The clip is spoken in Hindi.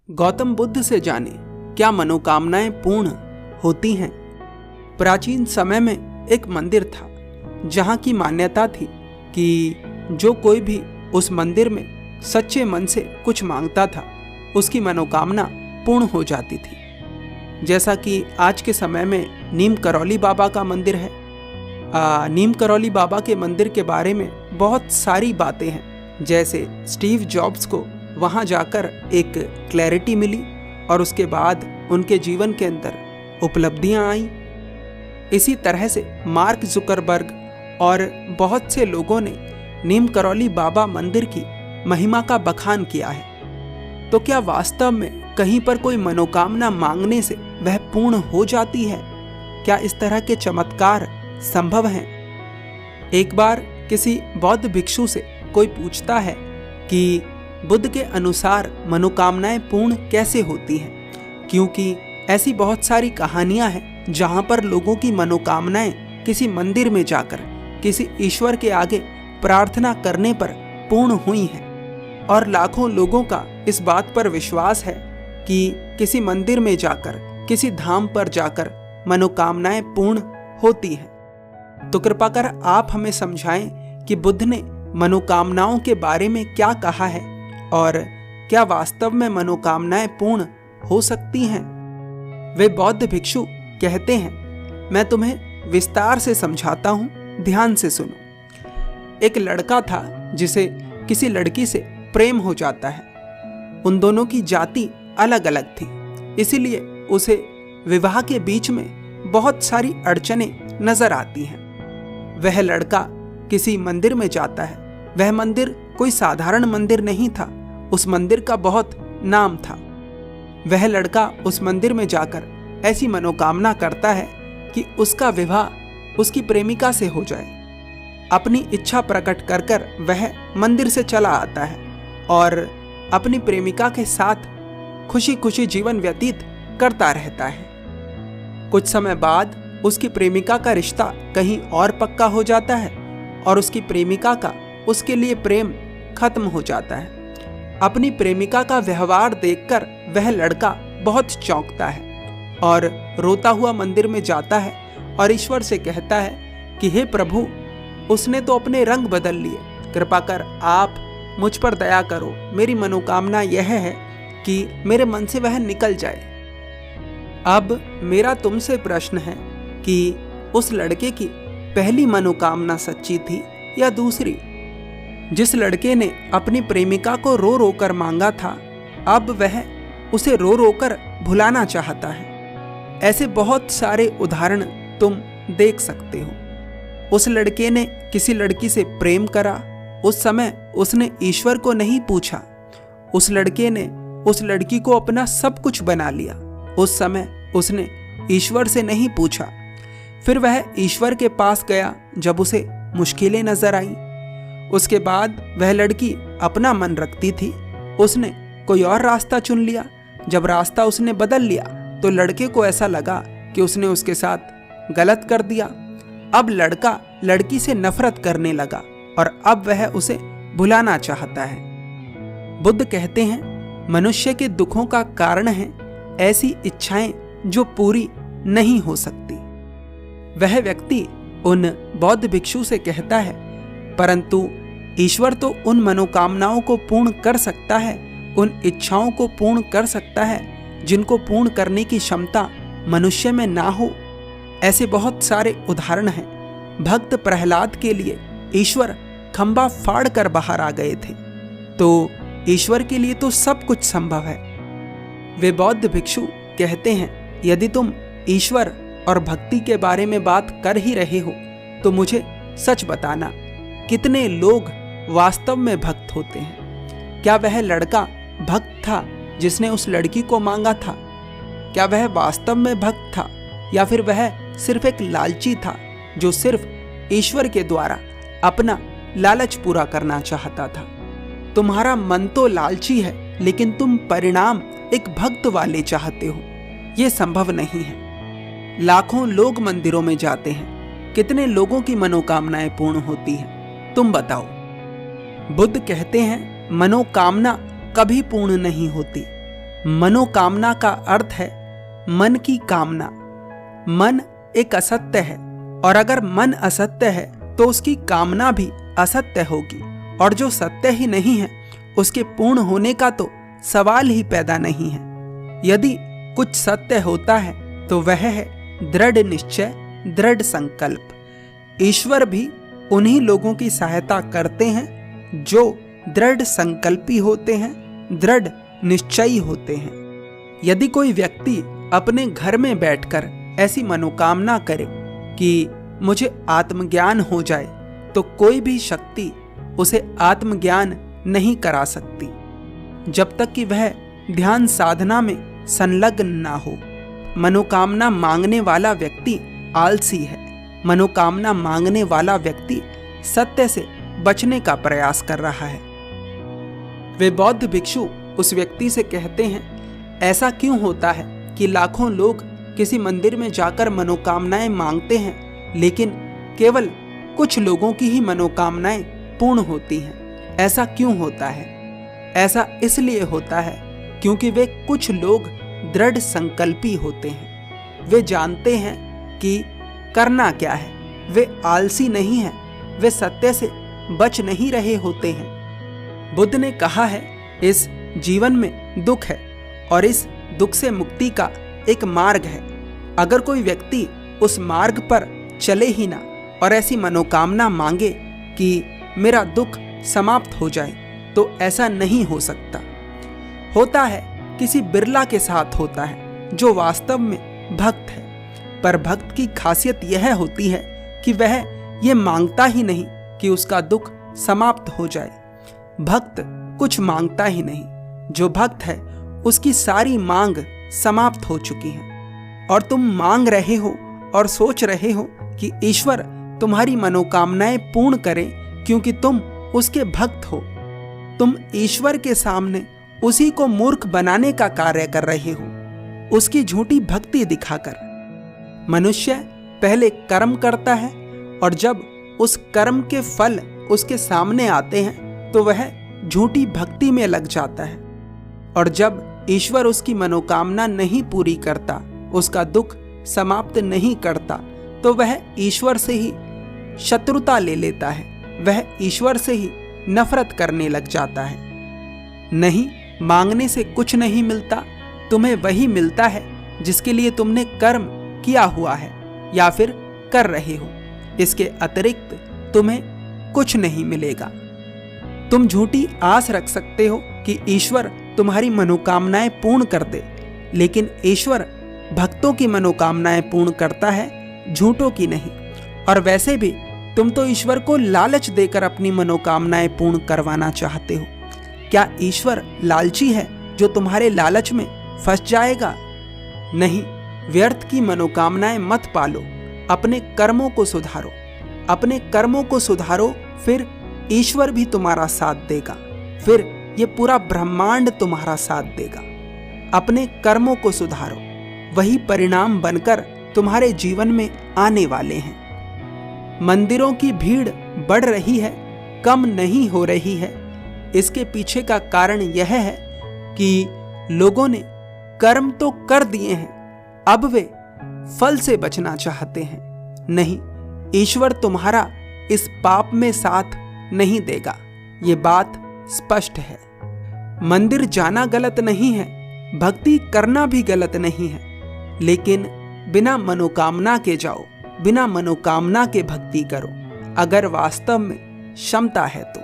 गौतम बुद्ध से जाने क्या मनोकामनाएं पूर्ण होती हैं। प्राचीन समय में एक मंदिर था जहां की मान्यता थी कि जो कोई भी उस मंदिर में सच्चे मन से कुछ मांगता था उसकी मनोकामना पूर्ण हो जाती थी। जैसा कि आज के समय में नीम करौली बाबा का मंदिर है। नीम करौली बाबा के मंदिर के बारे में बहुत सारी बातें हैं। जैसे स्टीव जॉब्स को वहाँ जाकर एक क्लैरिटी मिली और उसके बाद उनके जीवन के अंदर उपलब्धियाँ आईं। इसी तरह से मार्क जुकरबर्ग और बहुत से लोगों ने नीम करौली बाबा मंदिर की महिमा का बखान किया है। तो क्या वास्तव में कहीं पर कोई मनोकामना मांगने से वह पूर्ण हो जाती है? क्या इस तरह के चमत्कार संभव हैं? एक बार किसी बौद्ध भिक्षु से कोई पूछता है कि बुद्ध के अनुसार मनोकामनाएं पूर्ण कैसे होती हैं, क्योंकि ऐसी बहुत सारी कहानियां हैं जहां पर लोगों की मनोकामनाएं किसी मंदिर में जाकर किसी ईश्वर के आगे प्रार्थना करने पर पूर्ण हुई हैं। और लाखों लोगों का इस बात पर विश्वास है कि किसी मंदिर में जाकर, किसी धाम पर जाकर मनोकामनाएं पूर्ण होती हैं। तो कृपा कर आप हमें समझाएं कि बुद्ध ने मनोकामनाओं के बारे में क्या कहा है और क्या वास्तव में मनोकामनाएं पूर्ण हो सकती हैं। वे बौद्ध भिक्षु कहते हैं, मैं तुम्हें विस्तार से समझाता हूं, ध्यान से सुनो। एक लड़का था जिसे किसी लड़की से प्रेम हो जाता है। उन दोनों की जाति अलग अलग थी, इसीलिए उसे विवाह के बीच में बहुत सारी अड़चनें नजर आती हैं। वह लड़का किसी मंदिर में जाता है। वह मंदिर कोई साधारण मंदिर नहीं था, उस मंदिर का बहुत नाम था। वह लड़का उस मंदिर में जाकर ऐसी मनोकामना करता है कि उसका विवाह उसकी प्रेमिका से हो जाए। अपनी इच्छा प्रकट कर कर वह मंदिर से चला आता है और अपनी प्रेमिका के साथ खुशी खुशी जीवन व्यतीत करता रहता है। कुछ समय बाद उसकी प्रेमिका का रिश्ता कहीं और पक्का हो जाता है और उसकी प्रेमिका का उसके लिए प्रेम खत्म हो जाता है। अपनी प्रेमिका का व्यवहार देखकर वह लड़का बहुत चौंकता है और रोता हुआ मंदिर में जाता है और ईश्वर से कहता है कि हे प्रभु, उसने तो अपने रंग बदल लिए, कृपा कर आप मुझ पर दया करो। मेरी मनोकामना यह है कि मेरे मन से वह निकल जाए। अब मेरा तुमसे प्रश्न है कि उस लड़के की पहली मनोकामना सच्ची थी या दूसरी? जिस लड़के ने अपनी प्रेमिका को रो रो कर मांगा था, अब वह उसे रो रो कर भुलाना चाहता है। ऐसे बहुत सारे उदाहरण तुम देख सकते हो। उस लड़के ने किसी लड़की से प्रेम करा, उस समय उसने ईश्वर को नहीं पूछा। उस लड़के ने उस लड़की को अपना सब कुछ बना लिया, उस समय उसने ईश्वर से नहीं पूछा। फिर वह ईश्वर के पास गया जब उसे मुश्किलें नजर आई। उसके बाद वह लड़की अपना मन रखती थी, उसने कोई और रास्ता चुन लिया। जब रास्ता उसने बदल लिया तो लड़के को ऐसा लगा कि उसने उसके साथ गलत कर दिया। अब लड़का लड़की से नफरत करने लगा और अब वह उसे भुलाना चाहता है। बुद्ध कहते हैं, मनुष्य के दुखों का कारण है ऐसी इच्छाएं जो पूरी नहीं हो सकती। वह व्यक्ति उन बौद्ध भिक्षु से कहता है, परंतु ईश्वर तो उन मनोकामनाओं को पूर्ण कर सकता है, उन इच्छाओं को पूर्ण कर सकता है जिनको पूर्ण करने की क्षमता मनुष्य में ना हो। ऐसे बहुत सारे उदाहरण हैं। भक्त प्रहलाद के लिए ईश्वर खंबा फाड़ कर बाहर आ गए थे, तो ईश्वर के लिए तो सब कुछ संभव है। वे बौद्ध भिक्षु कहते हैं, यदि तुम ईश्वर और भक्ति के बारे में बात कर ही रहे हो तो मुझे सच बताना, कितने लोग वास्तव में भक्त होते हैं? क्या वह लड़का भक्त था जिसने उस लड़की को मांगा था? क्या वह वास्तव में भक्त था या फिर वह सिर्फ एक लालची था जो सिर्फ ईश्वर के द्वारा अपना लालच पूरा करना चाहता था? तुम्हारा मन तो लालची है, लेकिन तुम परिणाम एक भक्त वाले चाहते हो। यह संभव नहीं है। लाखों लोग मंदिरों में जाते हैं, कितने लोगों की मनोकामनाएं पूर्ण होती हैं? तुम बताओ। बुद्ध कहते हैं, मनोकामना कभी पूर्ण नहीं होती। मनोकामना का अर्थ है मन की कामना। मन एक असत्य है, और अगर मन असत्य है तो उसकी कामना भी असत्य होगी, और जो सत्य ही नहीं है उसके पूर्ण होने का तो सवाल ही पैदा नहीं है। यदि कुछ सत्य होता है तो वह है दृढ़ निश्चय, दृढ़ संकल्प। ईश्वर भी उन्हीं लोगों की सहायता करते हैं जो दृढ़ संकल्पी होते हैं, दृढ़ निश्चयी होते हैं। यदि कोई व्यक्ति अपने घर में बैठकर ऐसी मनोकामना करे कि मुझे आत्मज्ञान हो जाए, तो कोई भी शक्ति उसे आत्मज्ञान नहीं करा सकती जब तक कि वह ध्यान साधना में संलग्न ना हो। मनोकामना मांगने वाला व्यक्ति आलसी है। मनोकामना मांगने वाला व्यक्ति सत्य से बचने का प्रयास कर रहा है। वे बौद्ध भिक्षु उस व्यक्ति से कहते हैं, ऐसा क्यों होता है कि लाखों लोग किसी मंदिर में जाकर मनोकामनाएं मांगते हैं, लेकिन केवल कुछ लोगों की ही मनोकामनाएं पूर्ण होती हैं? ऐसा क्यों होता है? ऐसा इसलिए होता है क्योंकि वे कुछ लोग दृढ़ संकल्पी होते हैं। वे जानते हैं कि करना क्या है। वे आलसी नहीं हैं, वे सत्य से बच नहीं रहे होते हैं। बुद्ध ने कहा है, इस जीवन में दुख है और इस दुख से मुक्ति का एक मार्ग है। अगर कोई व्यक्ति उस मार्ग पर चले ही ना और ऐसी मनोकामना मांगे कि मेरा दुख समाप्त हो जाए, तो ऐसा नहीं हो सकता। होता है किसी बिरला के साथ होता है जो वास्तव में भक्त है, पर भक्त की खासियत यह होती है कि वह ये मांगता ही नहीं कि उसका दुख समाप्त हो जाए। भक्त कुछ मांगता ही नहीं। जो भक्त है उसकी सारी मांग समाप्त हो चुकी है, और तुम मांग रहे हो और सोच रहे हो कि ईश्वर तुम्हारी मनोकामनाएं पूर्ण करे क्योंकि तुम उसके भक्त हो। तुम ईश्वर के सामने उसी को मूर्ख बनाने का कार्य कर रहे हो, उसकी झूठी भक्ति दिखाकर। मनुष्य पहले कर्म करता है, और जब उस कर्म के फल उसके सामने आते हैं तो वह झूठी भक्ति में लग जाता है, और जब ईश्वर उसकी मनोकामना नहीं पूरी करता, उसका दुख समाप्त नहीं करता, तो वह ईश्वर से ही शत्रुता ले लेता है। वह ईश्वर से ही नफरत करने लग जाता है। नहीं, मांगने से कुछ नहीं मिलता। तुम्हें वही मिलता है जिसके लिए तुमने कर्म किया हुआ है या फिर कर रहे हो। इसके अतिरिक्त तुम्हें कुछ नहीं मिलेगा। तुम झूठी आस रख सकते हो कि ईश्वर तुम्हारी मनोकामनाएं पूर्ण कर दे, लेकिन ईश्वर भक्तों की मनोकामनाएं पूर्ण करता है, झूठों की नहीं। और वैसे भी तुम तो ईश्वर को लालच देकर अपनी मनोकामनाएं पूर्ण करवाना चाहते हो। क्या ईश्वर लालची है जो तुम्हारे लालच में फंस जाएगा? नहीं, व्यर्थ की मनोकामनाएं मत पालो। अपने कर्मों को सुधारो, अपने कर्मों को सुधारो, फिर ईश्वर भी तुम्हारा साथ देगा, फिर ये पूरा ब्रह्मांड तुम्हारा साथ देगा। अपने कर्मों को सुधारो, वही परिणाम बनकर तुम्हारे जीवन में आने वाले हैं। मंदिरों की भीड़ बढ़ रही है, कम नहीं हो रही है। इसके पीछे का कारण यह है कि लोगों ने कर्म तो कर दिए हैं, अब वे फल से बचना चाहते हैं। नहीं, ईश्वर तुम्हारा इस पाप में साथ नहीं देगा, ये बात स्पष्ट है। मंदिर जाना गलत नहीं है, भक्ति करना भी गलत नहीं है, लेकिन बिना मनोकामना के जाओ, बिना मनोकामना के भक्ति करो, अगर वास्तव में क्षमता है तो।